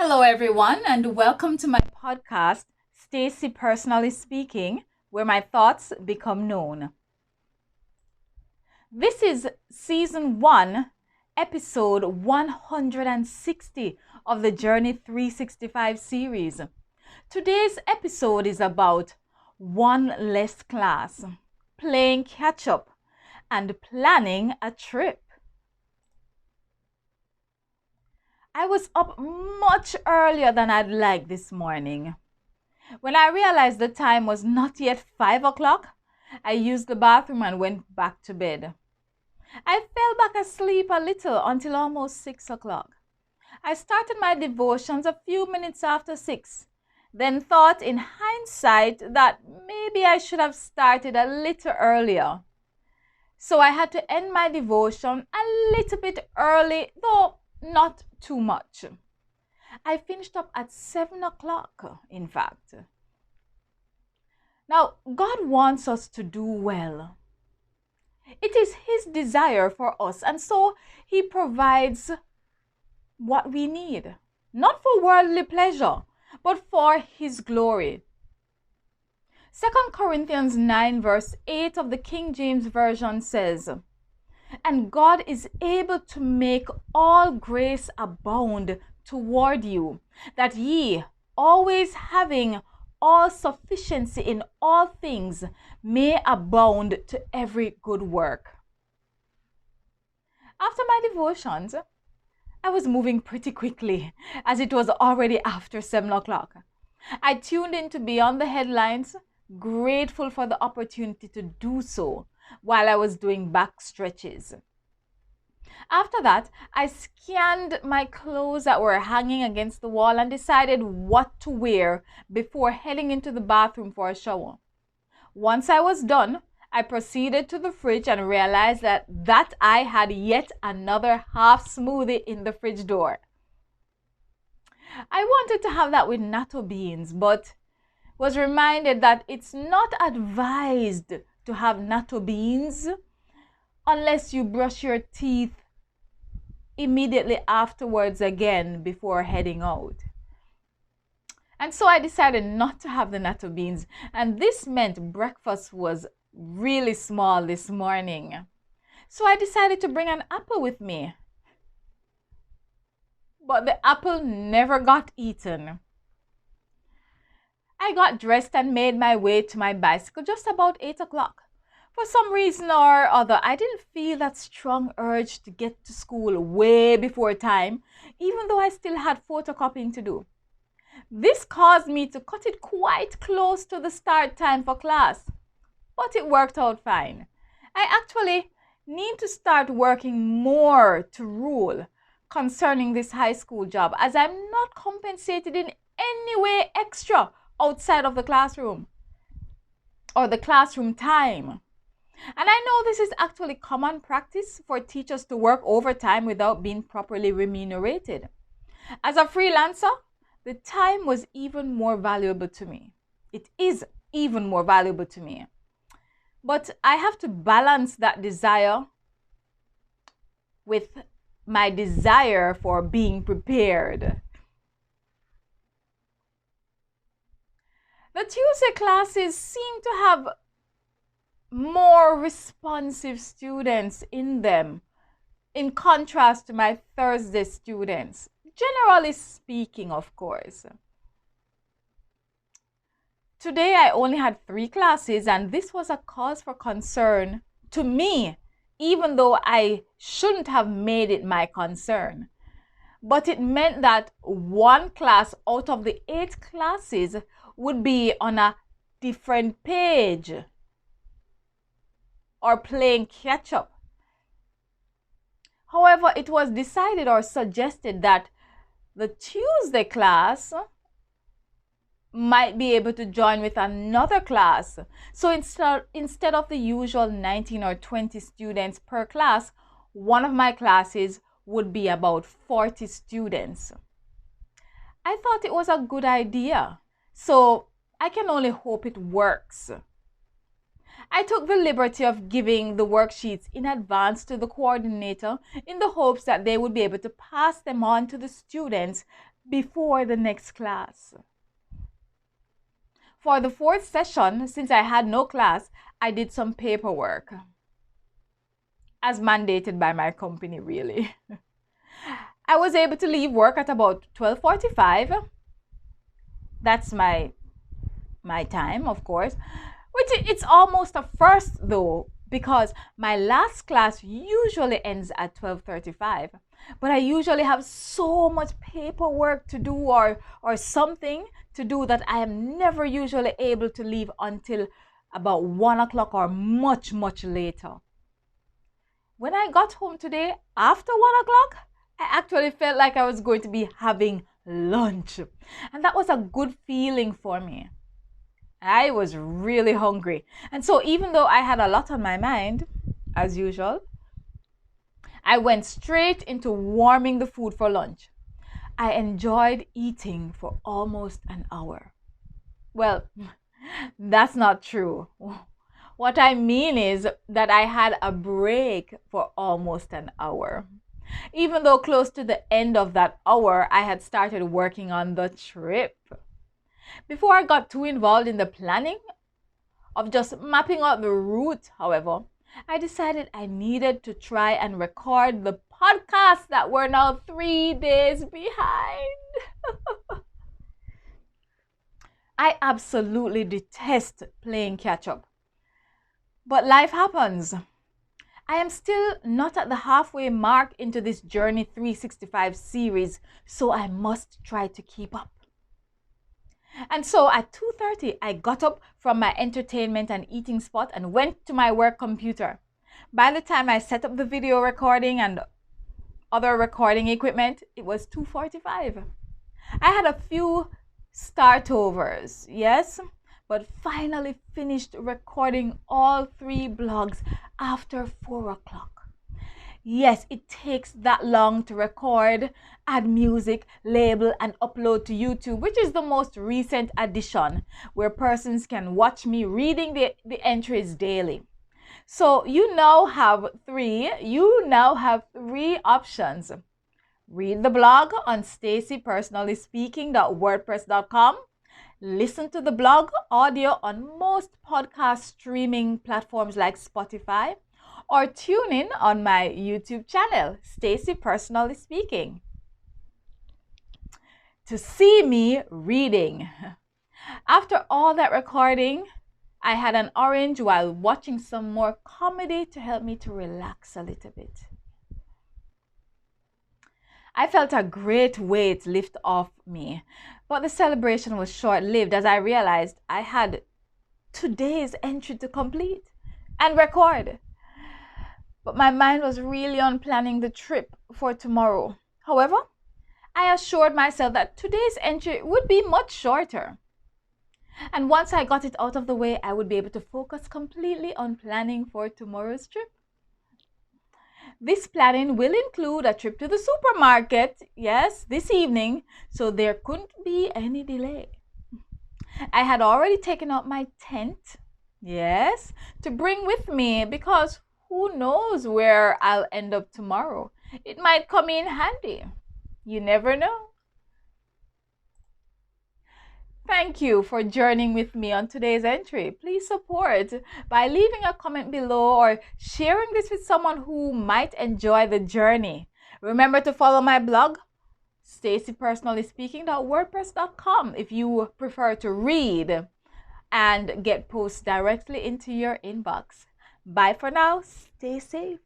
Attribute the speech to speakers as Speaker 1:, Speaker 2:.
Speaker 1: Hello, everyone, and welcome to my podcast, Stacy Personally Speaking, where my thoughts become known. This is Season 1, Episode 160 of the Journey 365 series. Today's episode is about one less class, playing catch up, and planning a trip. I was up much earlier than I'd like this morning. When I realized the time was not yet 5 o'clock, I used the bathroom and went back to bed. I fell back asleep a little until almost 6 o'clock. I started my devotions a few minutes after 6, then thought in hindsight that maybe I should have started a little earlier. So I had to end my devotion a little bit early, though not too much. I finished up at 7 o'clock, in fact. Now, God wants us to do well. It is His desire for us, and so He provides what we need, not for worldly pleasure, but for His glory. 2 Corinthians 9 verse 8 of the King James Version says, "And God is able to make all grace abound toward you, that ye, always having all sufficiency in all things, may abound to every good work." After my devotions, I was moving pretty quickly, as it was already after 7 o'clock. I tuned in to Beyond the Headlines, grateful for the opportunity to do so while I was doing back stretches. After that, I scanned my clothes that were hanging against the wall and decided what to wear before heading into the bathroom for a shower. Once I was done, I proceeded to the fridge and realized that I had yet another half smoothie in the fridge door. I wanted to have that with natto beans, but was reminded that it's not advised to have natto beans unless you brush your teeth immediately afterwards again before heading out. And so I decided not to have the natto beans, and this meant breakfast was really small this morning. So I decided to bring an apple with me. But the apple never got eaten. I got dressed and made my way to my bicycle just about 8 o'clock. For some reason or other, I didn't feel that strong urge to get to school way before time, even though I still had photocopying to do. This caused me to cut it quite close to the start time for class, but it worked out fine. I actually need to start working more to rule concerning this high school job, as I'm not compensated in any way extra outside of the classroom or the classroom time. And I know this is actually common practice for teachers to work overtime without being properly remunerated. As a freelancer, the time was even more valuable to me. It is even more valuable to me. But I have to balance that desire with my desire for being prepared. The Tuesday classes seem to have more responsive students in them, in contrast to my Thursday students, generally speaking, of course. Today I only had 3 classes, and this was a cause for concern to me, even though I shouldn't have made it my concern. But it meant that 1 class out of the 8 classes would be on a different page or playing catch up. However, it was decided or suggested that the Tuesday class might be able to join with another class. So instead of the usual 19 or 20 students per class, one of my classes would be about 40 students. I thought it was a good idea, so I can only hope it works. I took the liberty of giving the worksheets in advance to the coordinator in the hopes that they would be able to pass them on to the students before the next class. For the fourth session, since I had no class, I did some paperwork, as mandated by my company, really. I was able to leave work at about 12:45. That's my time, of course, which it's almost a first though, because my last class usually ends at 12:35. But I usually have so much paperwork to do or something to do that I am never usually able to leave until about 1 o'clock or much, much later. When I got home today after 1 o'clock, I actually felt like I was going to be having lunch. And that was a good feeling for me. I was really hungry. And so even though I had a lot on my mind, as usual, I went straight into warming the food for lunch. I enjoyed eating for almost an hour. Well, that's not true. What I mean is that I had a break for almost an hour. Even though close to the end of that hour, I had started working on the trip. Before I got too involved in the planning of just mapping out the route, however, I decided I needed to try and record the podcasts that were now 3 days behind. I absolutely detest playing catch up. But life happens. I am still not at the halfway mark into this Journey 365 series, so I must try to keep up. And so at 2:30, I got up from my entertainment and eating spot and went to my work computer. By the time I set up the video recording and other recording equipment, it was 2:45. I had a few startovers, yes, but finally finished recording all 3 blogs after 4 o'clock. Yes, it takes that long to record, add music, label, and upload to YouTube, which is the most recent addition, where persons can watch me reading the entries daily. So you now have three options. Read the blog on stacypersonallyspeaking.wordpress.com. Listen to the blog audio on most podcast streaming platforms like Spotify, or tune in on my YouTube channel, Stacy Personally Speaking, to see me reading. After all that recording, I had an orange while watching some more comedy to help me to relax a little bit. I felt a great weight lift off me, but the celebration was short-lived as I realized I had today's entry to complete and record. But my mind was really on planning the trip for tomorrow. However, I assured myself that today's entry would be much shorter. And once I got it out of the way, I would be able to focus completely on planning for tomorrow's trip. This planning will include a trip to the supermarket, yes, this evening, so there couldn't be any delay. I had already taken out my tent, yes, to bring with me because who knows where I'll end up tomorrow. It might come in handy. You never know. Thank you for journeying with me on today's entry. Please support by leaving a comment below or sharing this with someone who might enjoy the journey. Remember to follow my blog, stacypersonallyspeaking.wordpress.com, if you prefer to read and get posts directly into your inbox. Bye for now. Stay safe.